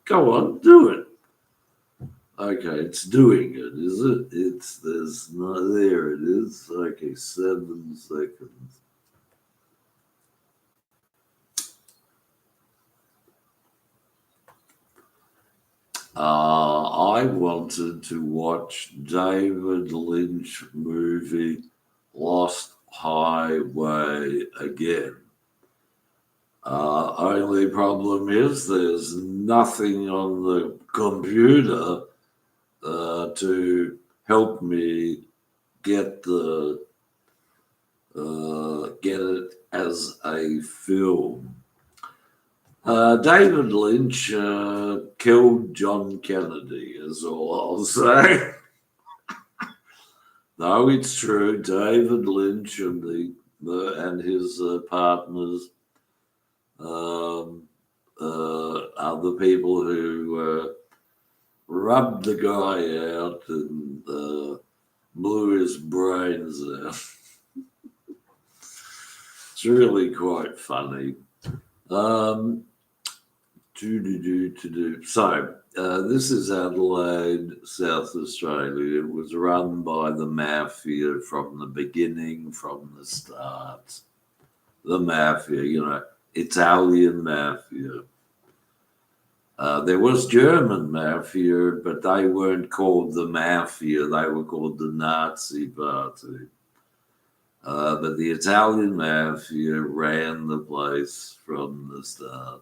Go on, do it. Okay, it's doing it, is it? There's no, there it is. Okay, 7 seconds. I wanted to watch David Lynch movie Lost Highway again. Only problem is there's nothing on the computer to help me get get it as a film. David Lynch killed John Kennedy, is all I'll say. No, it's true. David Lynch and and his partners are the people who rubbed the guy out and blew his brains out. It's really quite funny. So, this is Adelaide, South Australia. It was run by the mafia from the beginning, from the start. The mafia, Italian mafia. There was German mafia, but they weren't called the mafia. They were called the Nazi Party. But the Italian mafia ran the place from the start.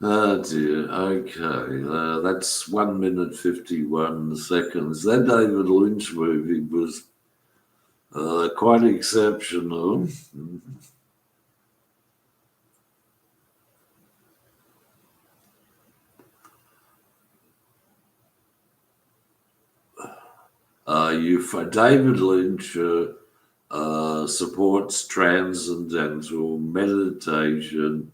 Oh dear, okay. That's 1 minute 51 seconds. That David Lynch movie was quite exceptional. David Lynch supports transcendental meditation.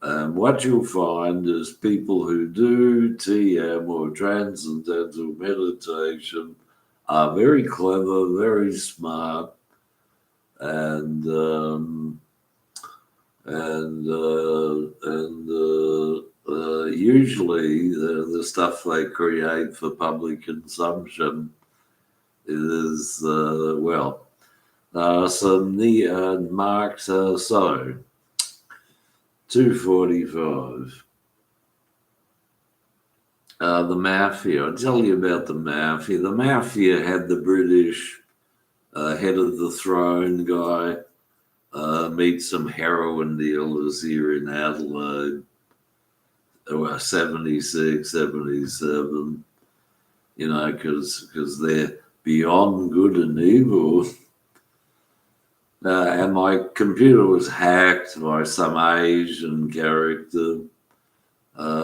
What you'll find is people who do TM or transcendental meditation are very clever, very smart, and usually the stuff they create for public consumption is some marks so 2:45. The mafia. I'll tell you about the mafia. The mafia had the British head of the throne guy meet some heroin dealers here in Adelaide. 76, 77, because they're beyond good and evil. And my computer was hacked by some Asian character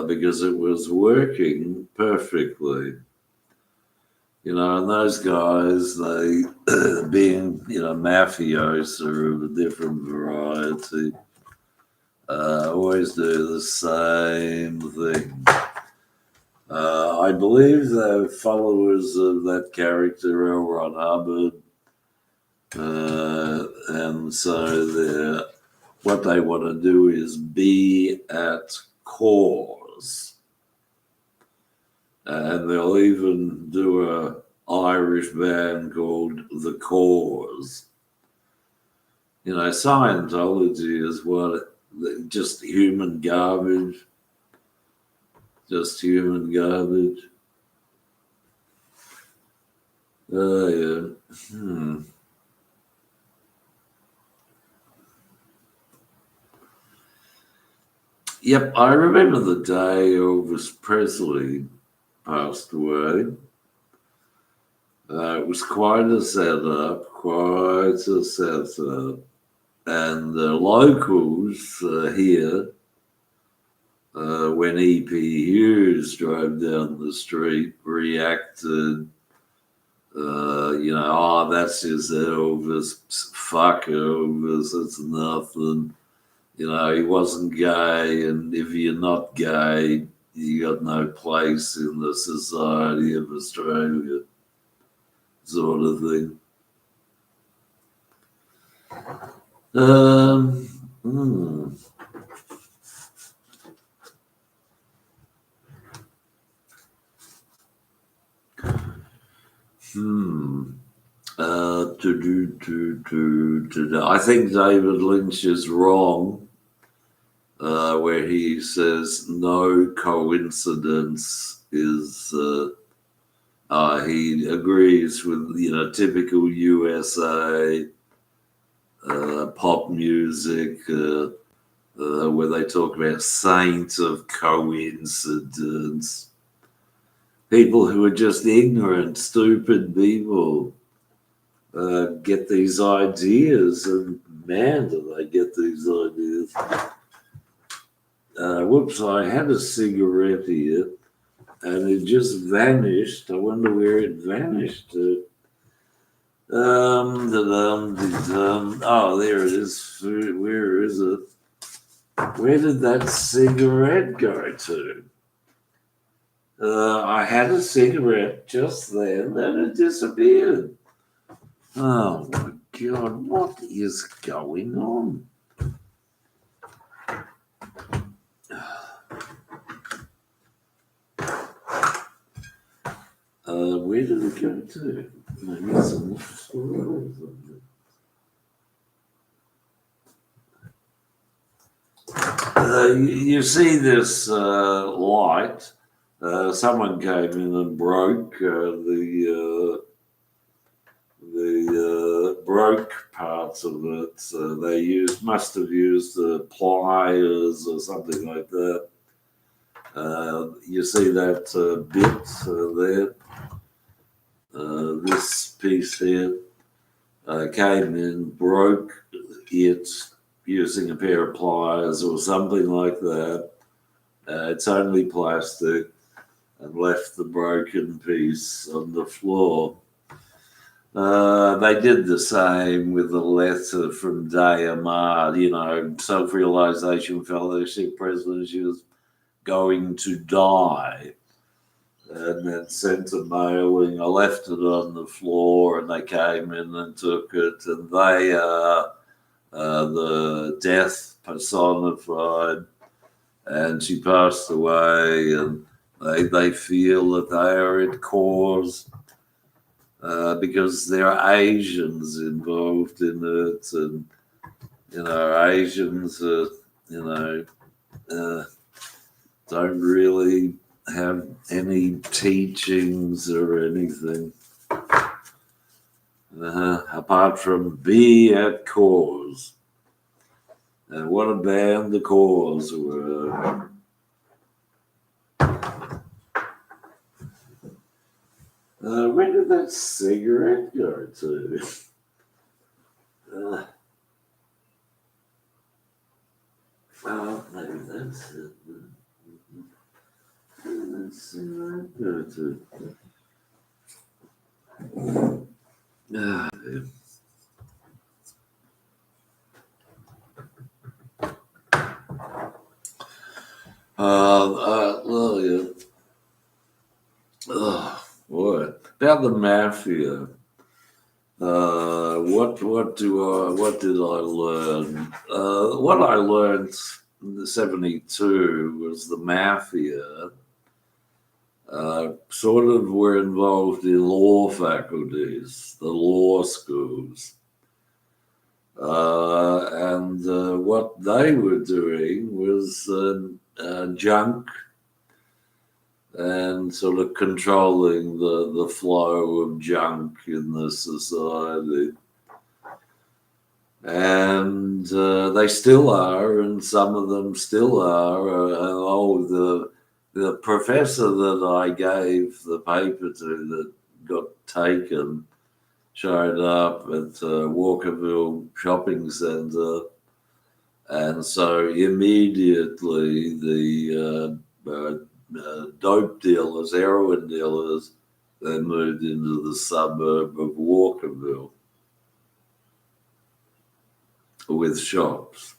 because it was working perfectly. And those guys, they being, mafiosi of a different variety, always do the same thing. I believe they're followers of that character, L. Ron Hubbard. And so what they want to do is be at cause. And they'll even do a Irish band called The Cause. Scientology is just human garbage. Just human garbage. Yeah. Yep, I remember the day Elvis Presley passed away. It was quite a setup. And the locals here, when E.P. Hughes drove down the street, reacted, that's just Elvis, fuck Elvis, it's nothing. He wasn't gay, and if you're not gay, you got no place in the society of Australia, sort of thing. Um, hmm. Hmm. I think David Lynch is wrong, where he says no coincidence is. He agrees with typical USA pop music, where they talk about saints of coincidence. People who are just ignorant, stupid people get these ideas, and man, do they get these ideas. Whoops, I had a cigarette here and it just vanished. I wonder where it vanished to. Oh, there it is. Where is it? Where did that cigarette go to? I had a cigarette just then and it disappeared. Oh my God, what is going on? Where did it go to? Maybe some. You see this light. Someone came in and broke the broke parts of it. So they must have used pliers or something like that. You see that bit there. This piece here came in, broke it using a pair of pliers or something like that. It's only plastic and left the broken piece on the floor. They did the same with the letter from Dayamar, Self-Realization Fellowship President. She was going to die. And then sent a mailing. I left it on the floor and they came in and took it. And they are the death personified. And she passed away and they feel that they are at cause because there are Asians involved in it. And, Asians, don't really have any teachings or anything apart from be at cause. And what a band the Cause were. Where did that cigarette go to? Maybe that's it. Let's see where it go to. Well, yeah. Oh, boy. About the mafia. What did I learn? What I learned in '72 was the mafia sort of were involved in law faculties, the law schools. And what they were doing was junk and sort of controlling the flow of junk in the society. And they still are, and some of them still are. The professor that I gave the paper to that got taken showed up at Walkerville Shopping Centre, and so immediately the dope dealers, heroin dealers, they moved into the suburb of Walkerville with shops.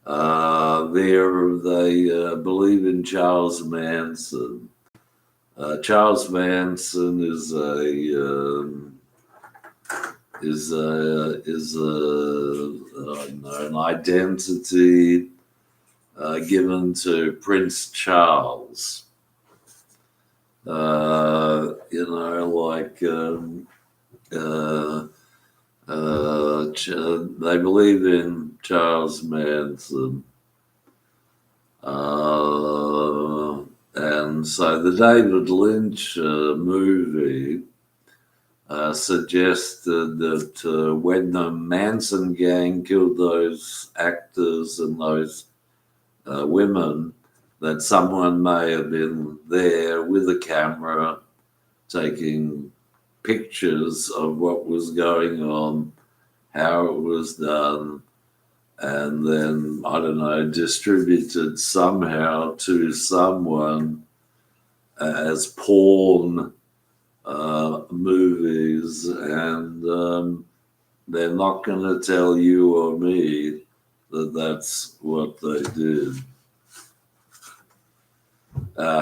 There they believe in Charles Manson. Charles Manson is I don't know, an identity given to Prince Charles. You know, like they believe in Charles Manson. And so the David Lynch movie suggested that when the Manson gang killed those actors and those women, that someone may have been there with a camera taking pictures of what was going on, how it was done, and then, I don't know, distributed somehow to someone as porn movies, and they're not going to tell you or me that that's what they did.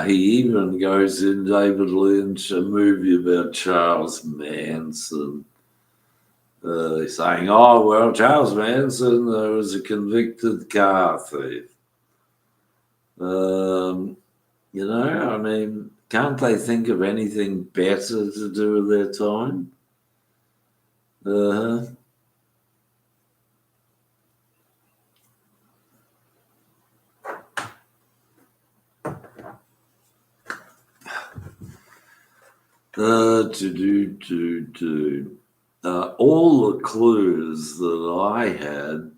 He even goes in David Lynch, a movie about Charles Manson, saying, oh, well, Charles Manson was a convicted car thief. You know, I mean, can't they think of anything better to do with their time? All the clues that I had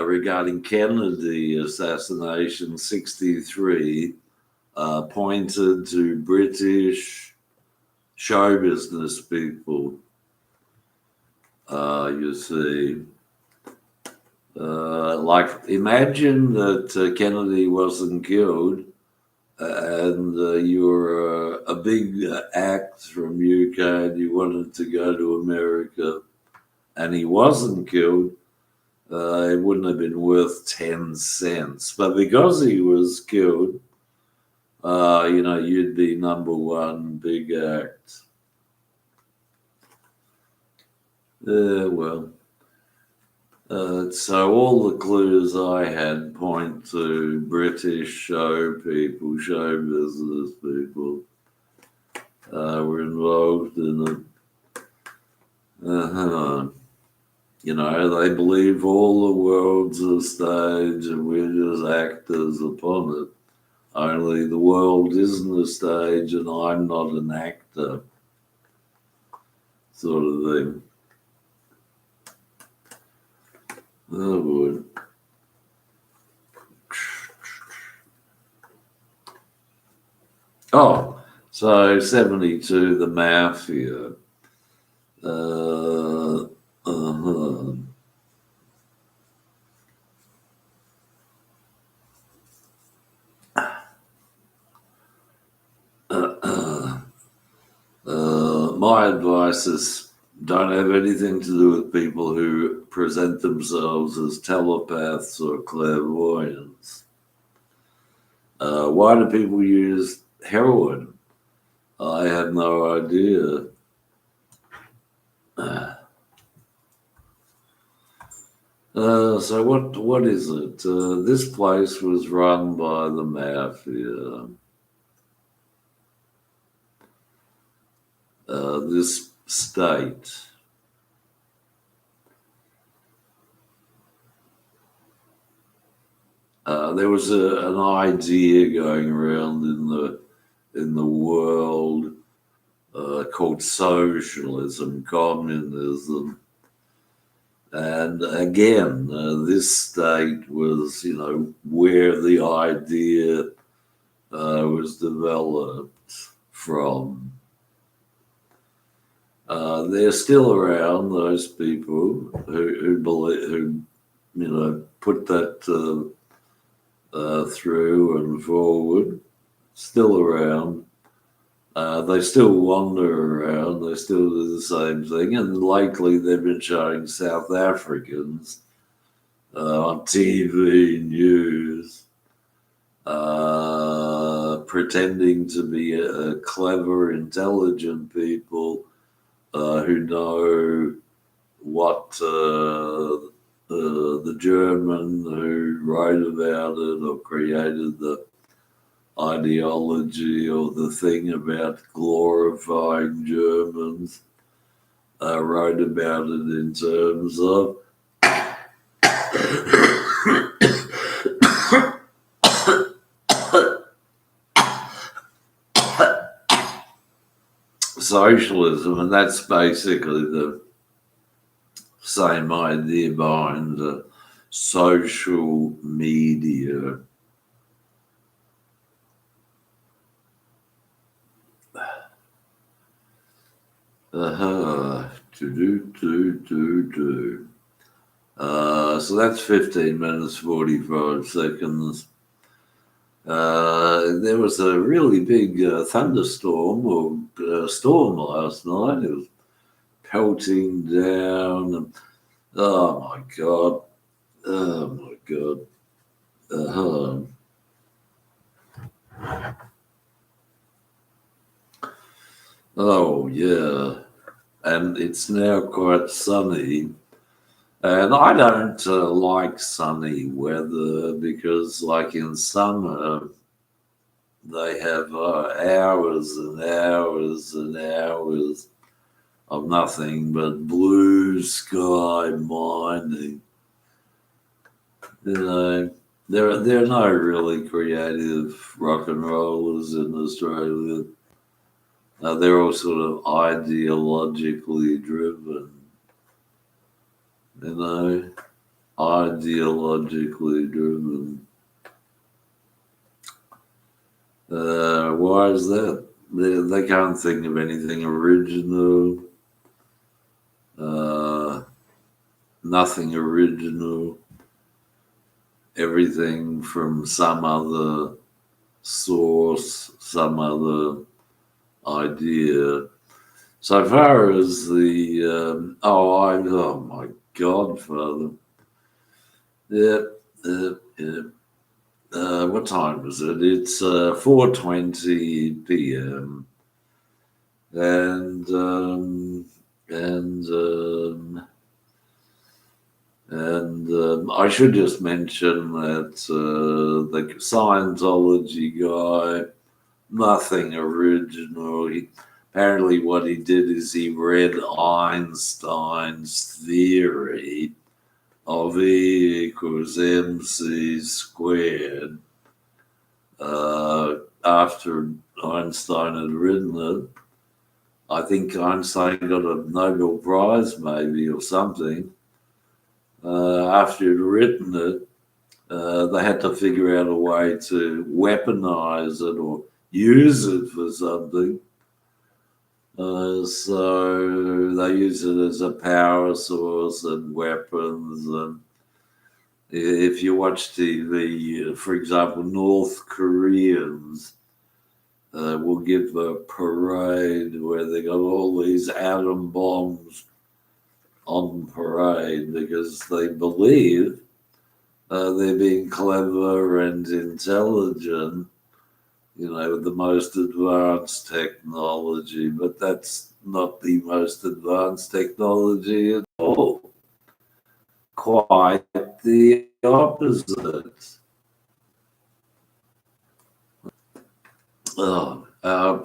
regarding Kennedy assassination 63 pointed to British show business people. You see, like imagine that Kennedy wasn't killed, and you were a big act from UK and you wanted to go to America, and he wasn't killed. It wouldn't have been worth 10 cents, but because he was killed, you know, you'd be number one big act. Well, so all the clues I had point to British show people, show business people were involved in it. You know, they believe all the world's a stage and we're just actors upon it. Only the world isn't a stage and I'm not an actor, sort of thing. Oh, boy. Oh, so 72, the Mafia. My advice is don't have anything to do with people who present themselves as telepaths or clairvoyants. Why do people use heroin? I have no idea. So what is it? This place was run by the Mafia. This state. There was an idea going around in the world called socialism, communism, and again, this state was, you know, where the idea was developed from. They're still around, those people who believe, who, you know, put that through and forward, still around. They still wander around, they still do the same thing, and lately they've been showing South Africans on TV news pretending to be clever, intelligent people who know what the German who wrote about it or created the ideology or the thing about glorifying Germans wrote about it in terms of socialism, and that's basically the same idea behind social media. So that's 15 minutes 45 seconds. There was a really big thunderstorm or storm last night. It was pelting down. And, oh my god! Oh my god! Oh yeah, and it's now quite sunny. And I don't like sunny weather because, like in summer, they have hours and hours and hours of nothing but blue sky mining. You know, there are no really creative rock and rollers in Australia. They're all sort of ideologically driven. You know, ideologically driven. Why is that? They can't think of anything original. Nothing original. Everything from some other source, some other idea. So far as the oh my godfather. Yep. What time is it? It's 4:20 p.m. And I should just mention that the Scientology guy, nothing original. Apparently, what he did is he read Einstein's theory of E equals mc squared after Einstein had written it. I think Einstein got a Nobel Prize, maybe, or something. After he'd written it, they had to figure out a way to weaponize it or use it for something. So they use it as a power source and weapons. And if you watch TV, for example, North Koreans will give a parade where they got all these atom bombs on parade because they believe they're being clever and intelligent, you know, with the most advanced technology, but that's not the most advanced technology at all. Quite the opposite.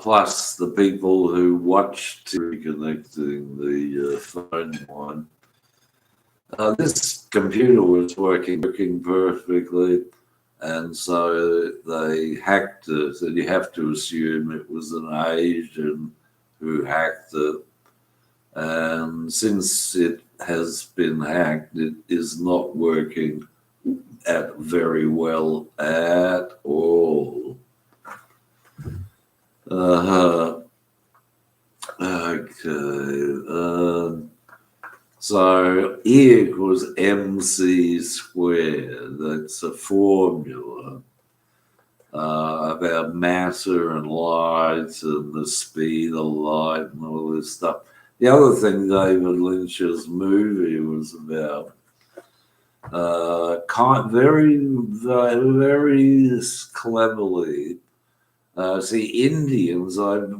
Plus, the people who watched reconnecting the phone line. This computer was working perfectly, and so they hacked it. And you have to assume it was an Asian who hacked it. And since it has been hacked, it is not working very well at all. Okay. So E equals mc squared. That's a formula about matter and light and the speed of light and all this stuff. The other thing David Lynch's movie was about, very, very cleverly, See, Indians, I've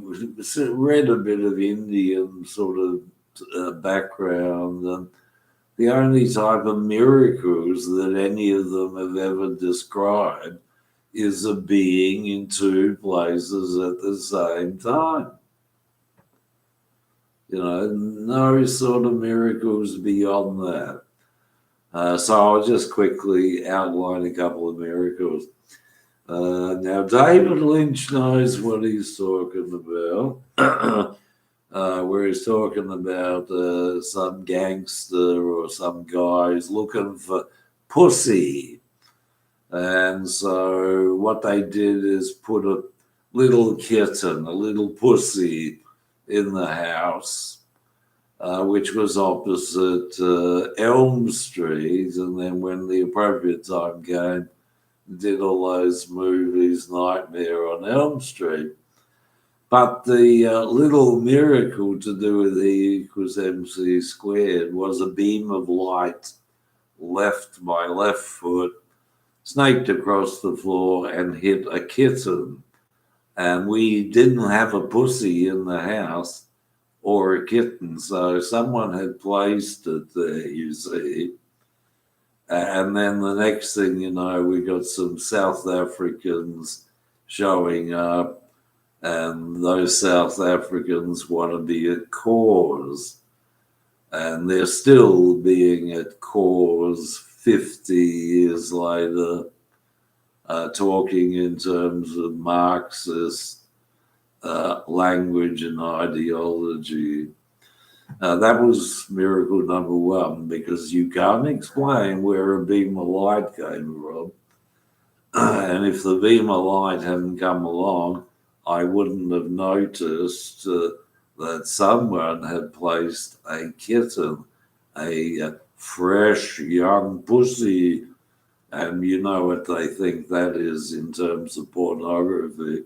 read a bit of Indian sort of background, and the only type of miracles that any of them have ever described is a being in two places at the same time. No sort of miracles beyond that. So I'll just quickly outline a couple of miracles. Now, David Lynch knows what he's talking about, where he's talking about some gangster or some guy who's looking for pussy. And so what they did is put a little kitten, a little pussy in the house, which was opposite Elm Street. And then when the appropriate time came, did all those movies, Nightmare on Elm Street. But the little miracle to do with E equals MC squared was a beam of light left my left foot, snaked across the floor and hit a kitten. And we didn't have a pussy in the house or a kitten, so someone had placed it there, you see. And then the next thing you know, we got some South Africans showing up, and those South Africans want to be at Cause. And they're still being at Cause 50 years later, talking in terms of Marxist language and ideology. That was miracle number one, because you can't explain where a beam of light came from. And if the beam of light hadn't come along, I wouldn't have noticed that someone had placed a kitten, a fresh young pussy, and you know what they think that is in terms of pornography,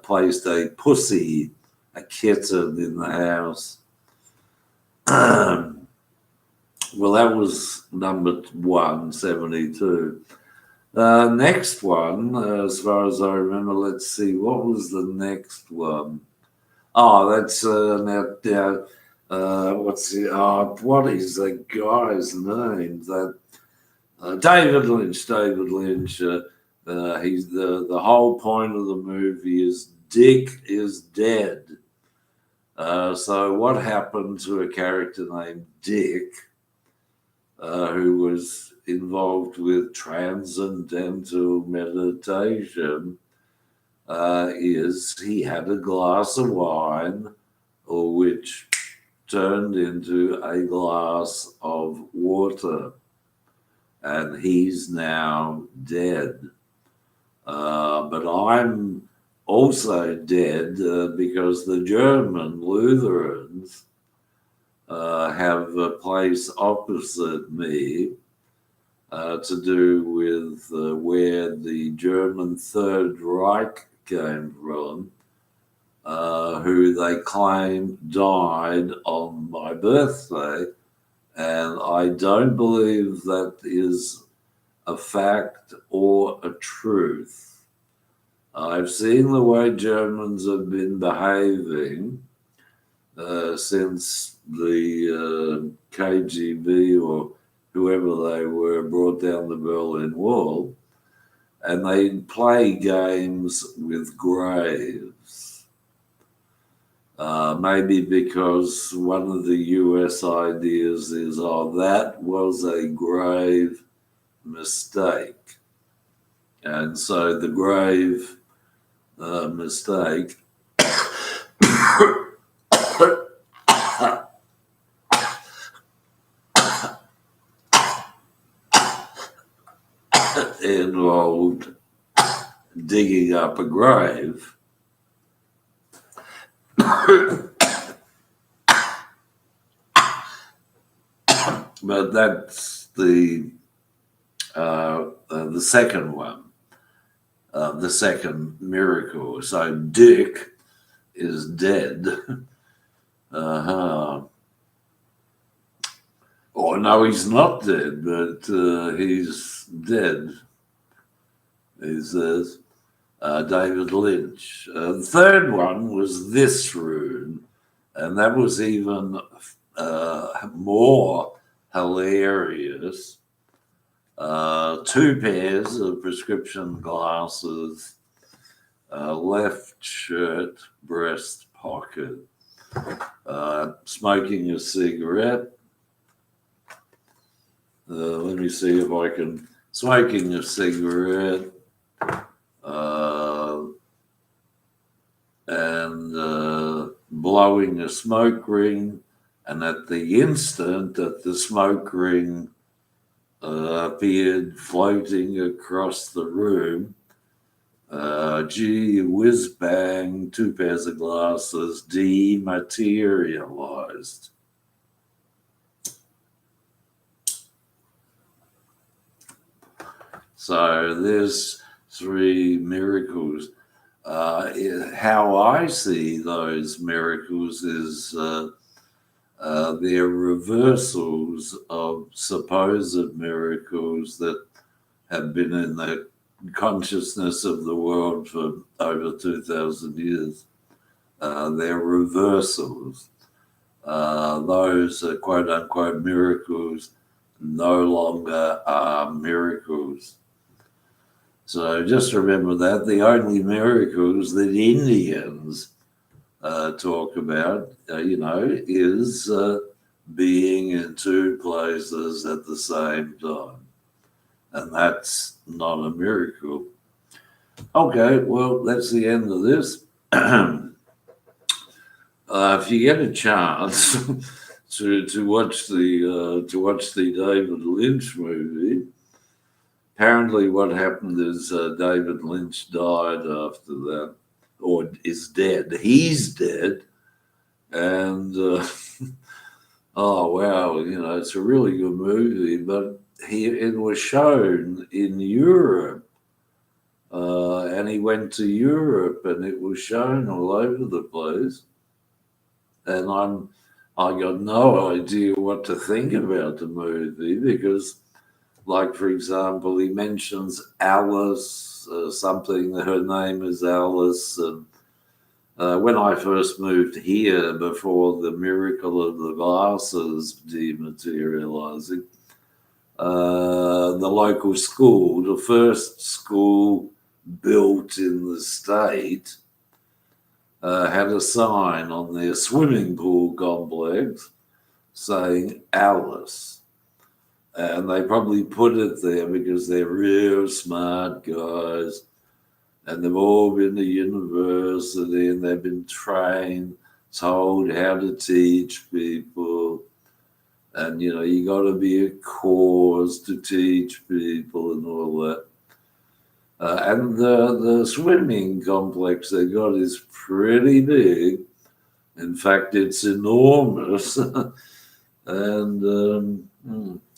placed a pussy, a kitten in the house. Well, that was number 172. Next one, as far as I remember, let's see, what was the next one? Oh, that's what is the guy's name? That David Lynch. He's the whole point of the movie is Dick is dead. So what happened to a character named Dick, who was involved with transcendental meditation, is he had a glass of wine, which turned into a glass of water, and he's now dead. But I'm also dead because the German Lutherans have a place opposite me to do with where the German Third Reich came from, who they claim died on my birthday. And I don't believe that is a fact or a truth. I've seen the way Germans have been behaving since the KGB or whoever they were brought down the Berlin Wall, and they play games with graves. Maybe because one of the US ideas is, that was a grave mistake. And so the grave mistake involved digging up a grave. But that's the second one, the second miracle. So Dick is dead. Oh no, he's not dead, but he's dead. He says. David Lynch. The third one was this rune, and that was even more hilarious. Two pairs of prescription glasses, left shirt breast pocket, smoking a cigarette. Let me see if I can. Smoking a cigarette, and blowing a smoke ring, and at the instant that the smoke ring appeared floating across the room, gee whiz bang, two pairs of glasses dematerialized. So there's three miracles. How I see those miracles is they're reversals of supposed miracles that have been in the consciousness of the world for over 2,000 years. They're reversals. Those quote unquote miracles no longer are miracles. So just remember that the only miracles that Indians talk about, is being in two places at the same time. And that's not a miracle. Okay, well, that's the end of this. If you get a chance to watch the David Lynch movie, apparently what happened is David Lynch died after that, or is dead. He's dead, and oh wow, it's a really good movie. But it was shown in Europe, and he went to Europe, and it was shown all over the place. And I got no idea what to think about the movie because, like, for example, he mentions Alice, something, her name is Alice. And when I first moved here, before the miracle of the glasses dematerializing, the local school, the first school built in the state, had a sign on their swimming pool complex saying Alice. And they probably put it there because they're real smart guys and they've all been to university and they've been trained, told how to teach people. And, you got to be a cause to teach people and all that. And the swimming complex they got is pretty big. In fact, it's enormous. And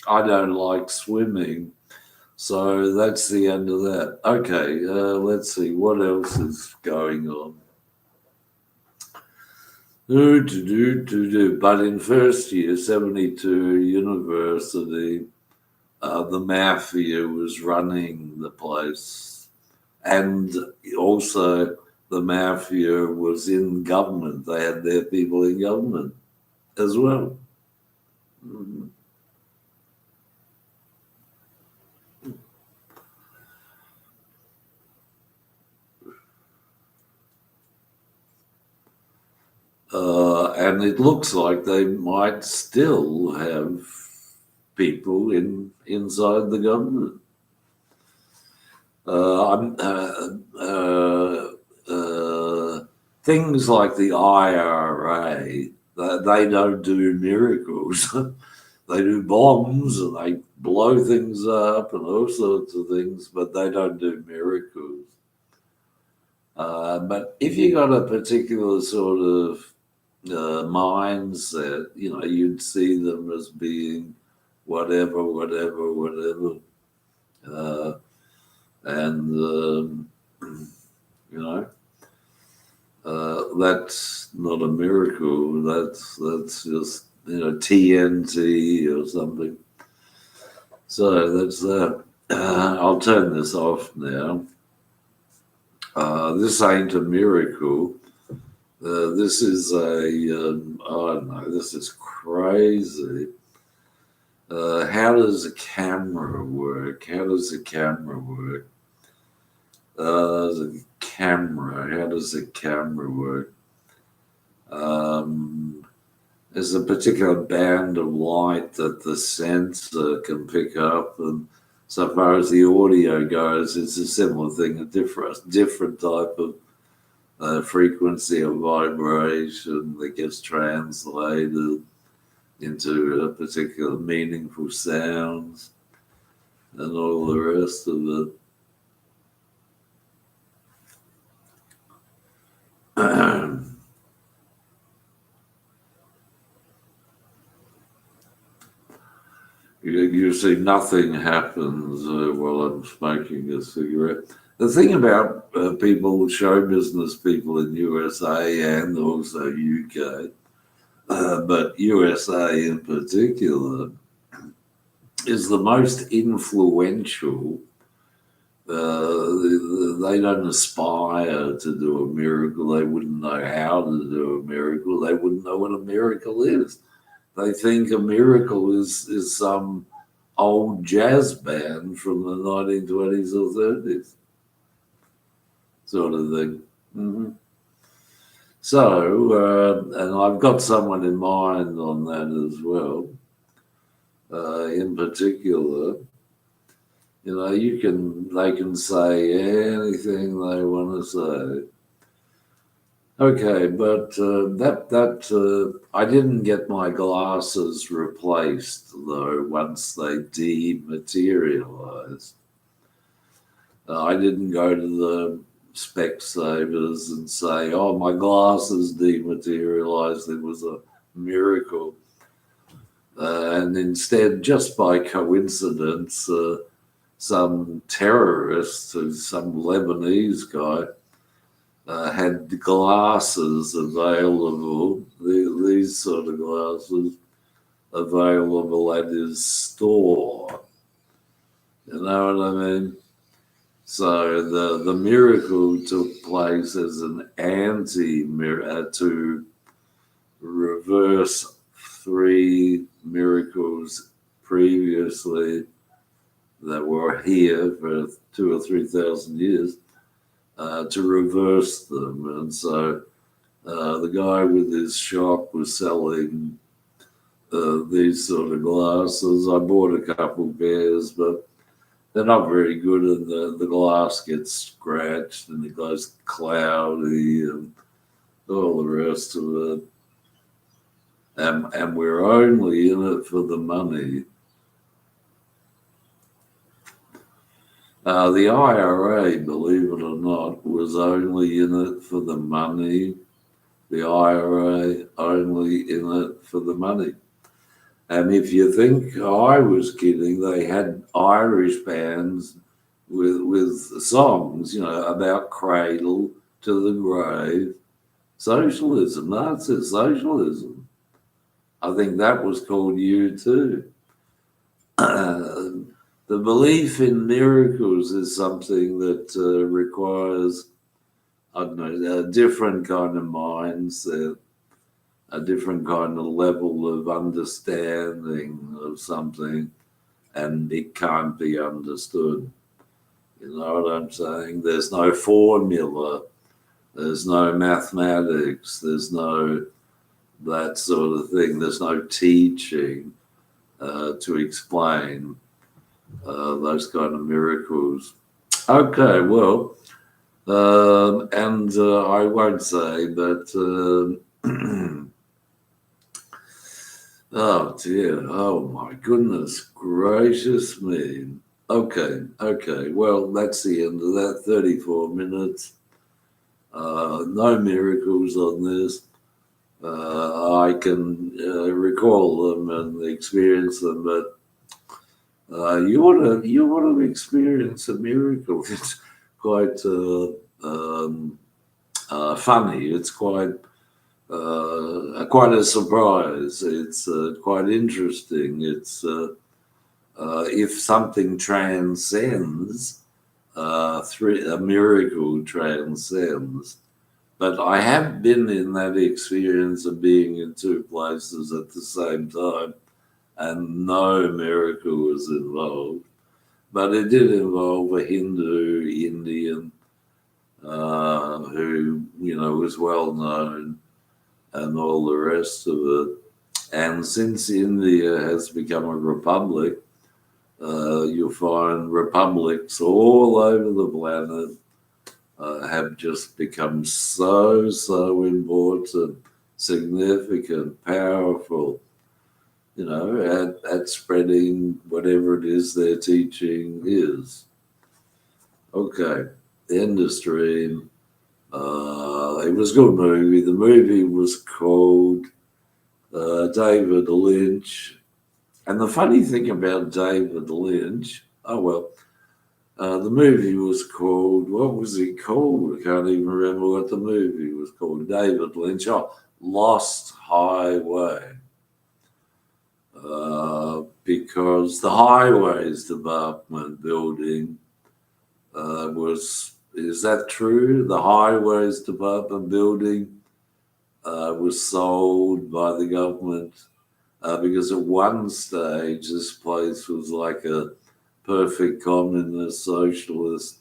I don't like swimming. So that's the end of that. Okay, let's see. What else is going on? But in first year, 72 university, the mafia was running the place. And also the mafia was in government. They had their people in government as well. And it looks like they might still have people inside the government. Things like the IRA, they don't do miracles. They do bombs and they blow things up and all sorts of things, but they don't do miracles. But if you got a particular sort of mindset, you'd see them as being whatever. And that's not a miracle. That's just TNT or something. So that's that. I'll turn this off now. This ain't a miracle. This is I don't know, this is crazy. How does a camera work? How does a camera work? The camera, how does a camera work? There's a particular band of light that the sensor can pick up, and so far as the audio goes, it's a similar thing, a different type of frequency of vibration that gets translated into a particular meaningful sounds and all the rest of it. You see, nothing happens while I'm smoking a cigarette. The thing about people, show business people in USA and also UK, but USA in particular, is the most influential. They don't aspire to do a miracle. They wouldn't know how to do a miracle. They wouldn't know what a miracle is. They think a miracle is some old jazz band from the 1920s or 30s, sort of thing. Mm-hmm. So, and I've got someone in mind on that as well. In particular, you know, they can say anything they want to say. Okay, but I didn't get my glasses replaced though once they dematerialized. I didn't go to the Specsavers and say, "Oh, my glasses dematerialized. It was a miracle." And instead, just by coincidence, some terrorist, some Lebanese guy, had glasses available, these sort of glasses available at his store. You know what I mean? So the miracle took place as an anti-miracle to reverse 3 miracles previously that were here for 2,000 or 3,000 years. To reverse them. And so the guy with his shop was selling these sort of glasses. I bought a couple pairs, but they're not very good, and the glass gets scratched and it goes cloudy and all the rest of it. And we're only in it for the money. The IRA, believe it or not, was only in it for the money. The IRA only in it for the money. And if you think I was kidding, they had Irish bands with songs, you know, about cradle to the grave. Socialism, Nazi socialism. I think that was called U2. The belief in miracles is something that requires, I don't know, a different kind of mindset, a different kind of level of understanding of something, and it can't be understood. You know what I'm saying? There's no formula, there's no mathematics, there's no that sort of thing, there's no teaching to explain those kind of miracles. Okay, well, and I won't say, but oh dear, oh my goodness gracious me. Okay, well, that's the end of that. 34 minutes. No miracles on this. I can recall them and experience them, but you want to experience a miracle. It's quite funny. It's quite a surprise. It's quite interesting. It's if something transcends a miracle transcends. But I have been in that experience of being in two places at the same time, and no miracle was involved. But it did involve a Hindu Indian who, was well known and all the rest of it. And since India has become a republic, you'll find republics all over the planet have just become so important, significant, powerful, at spreading whatever it is their teaching is. Okay, end of stream. It was a good movie. The movie was called David Lynch. And the funny thing about David Lynch, the movie was called, what was it called? I can't even remember what the movie was called. David Lynch, Lost Highway. Because the Highways Department building is that true? The Highways Department building was sold by the government because at one stage this place was like a perfect communist socialist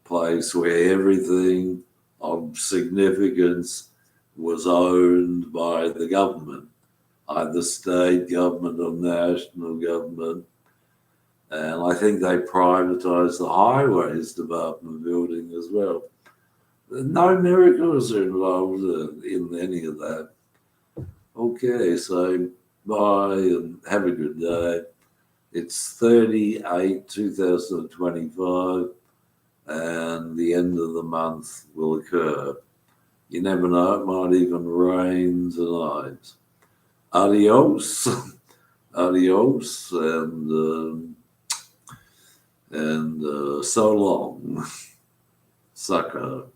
place where everything of significance was owned by the government, either state government or national government. And I think they privatized the Highways Department building as well. No miracles are involved in any of that. Okay, so bye and have a good day. It's 38, 2025, and the end of the month will occur. You never know, it might even rain tonight. Adios, adios, and so long, sucker.